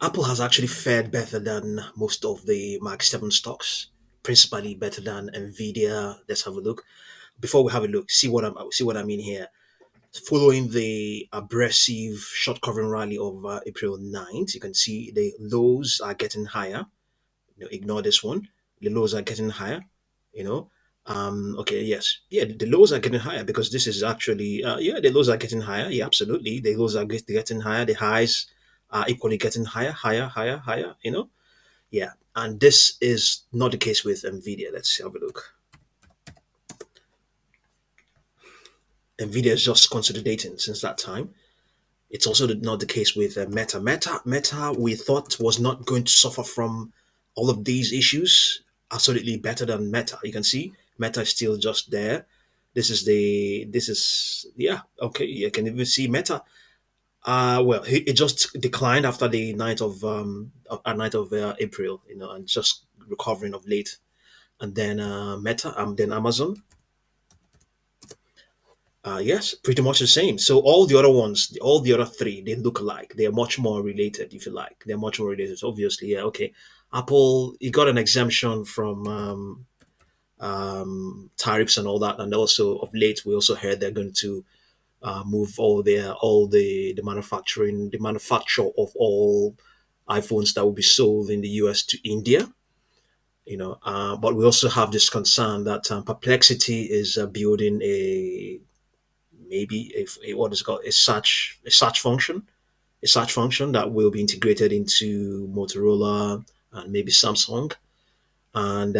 Apple has actually fared better than most of the Mark 7 stocks, principally better than NVDA. Let's have a look. Before we have a look, see what I mean here. Following the aggressive short covering rally of April 9th, you can see the lows are getting higher. Ignore this one. The lows are getting higher. You know, okay, yes, yeah, the lows are getting higher because this is actually, yeah, the lows are getting higher. Yeah, absolutely, the lows are getting higher. The highs are equally getting higher, higher, higher, higher. Yeah, and this is not the case with Nvidia. Let's have a look. Nvidia is just consolidating since that time. It's also not the case with Meta. Meta, we thought was not going to suffer from all of these issues. Absolutely better than Meta. You can see Meta is still just there. Yeah, okay. You can even see Meta. Well, it just declined after the night of night of April, and just recovering of late. And then Meta, then Amazon. Yes, pretty much the same. So all the other ones, all the other three, they look alike. They're much more related, if you like. They're much more related. Obviously, yeah, okay. Apple, it got an exemption from tariffs and all that, and also of late, we also heard they're going to move all the manufacturing, the manufacture of all iPhones that will be sold in the US to India. But we also have this concern that Perplexity is building maybe what is it called a search function that will be integrated into Motorola and maybe Samsung, and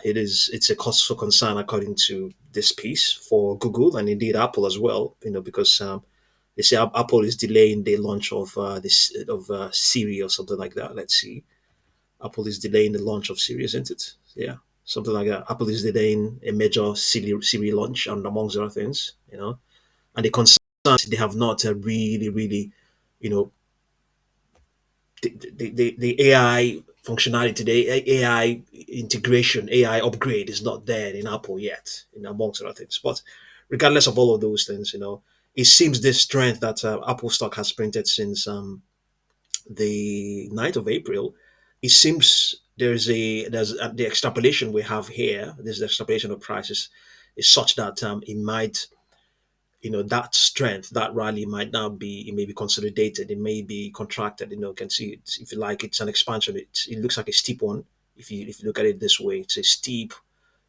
it's a cause for concern according to this piece for Google and indeed Apple as well. Because they say Apple is delaying the launch of this of Siri or something like that. Let's see, Apple is delaying the launch of Siri, isn't it? Yeah, something like that. Apple is delaying a major Siri launch, and amongst other things, and the concern they have not really, you know, the AI functionality, the AI integration, AI upgrade is not there in Apple yet, amongst other things. But regardless of all of those things, it seems this strength that Apple stock has printed since the 9th of April, it seems there's the extrapolation we have here. There's the extrapolation of prices is such that it might that strength, that rally might now be, it may be consolidated, it may be contracted. You can see it, if you like, it's an expansion. It looks like a steep one. If you look at it this way, it's a steep.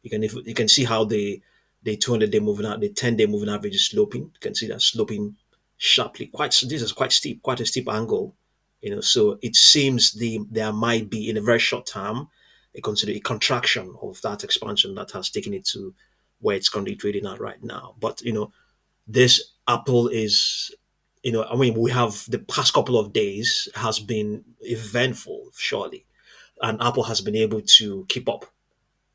You can see how the 200-day moving out, the 10-day moving average is sloping. You can see that sloping sharply. This is quite steep, quite a steep angle. So it seems there might be in a very short term a contraction of that expansion that has taken it to where it's currently trading at right now. But this Apple is, I mean, we have the past couple of days has been eventful, surely, and Apple has been able to keep up.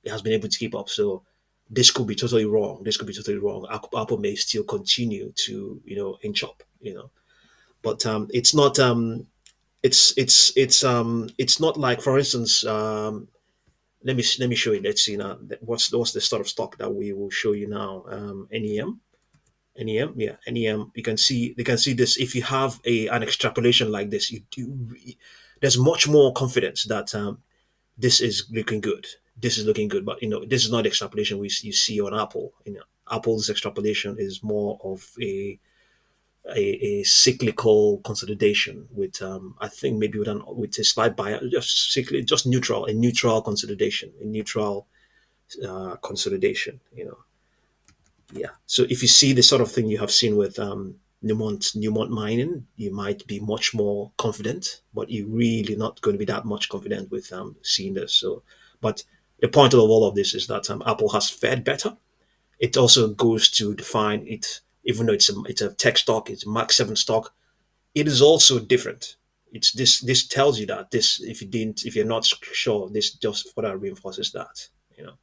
It has been able to keep up. So this could be totally wrong. This could be totally wrong. Apple may still continue to, inch up. But it's not. It's not like, for instance. Let me show you. Let's see now. What's the sort of stock that we will show you now? NEM. NEM, yeah, NEM. You can see this. If you have an extrapolation like this, you do. There's much more confidence that this is looking good. This is looking good, but this is not the extrapolation you see on Apple. Apple's extrapolation is more of a cyclical consolidation with I think maybe with a slight bias, just neutral, a neutral consolidation, a neutral consolidation. Yeah. So if you see the sort of thing you have seen with Newmont mining, you might be much more confident, but you're really not going to be that much confident with seeing this. So, but the point of all of this is that Apple has fared better. It also goes to define it, even though it's a tech stock, it's a Mark 7 stock. It is also different. It's this tells you that this, if you're not sure, this just further reinforces that. You know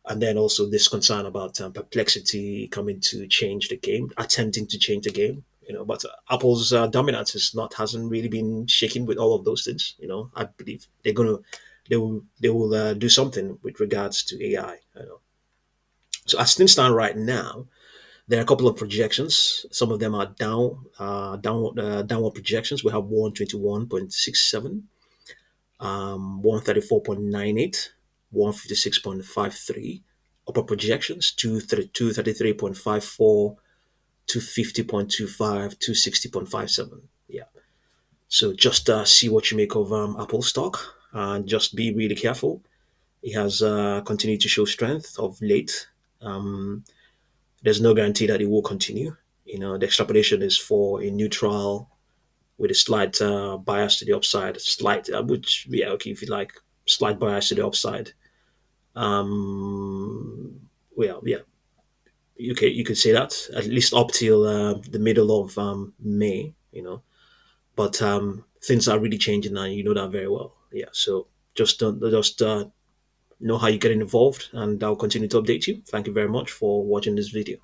and then also this concern about perplexity coming to change the game, attempting to change the game. But Apple's dominance hasn't really been shaken with all of those things. I believe they will do something with regards to AI. So as things stand right now, There are a couple of projections. Some of them are downward projections. We have 121.67, 134.98, 156.53. Upper projections, 233.54, 250.25, 260.57. Yeah. So just see what you make of Apple stock, and just be really careful. It has continued to show strength of late. Um, there's no guarantee that it will continue. The extrapolation is for a neutral with a slight bias to the upside, slight, which, yeah, okay, if you like, slight bias to the upside. Well, yeah, you could say that at least up till the middle of May. But things are really changing now. You know that very well. Yeah, so just know how you're getting involved, and I'll continue to update you. Thank you very much for watching this video.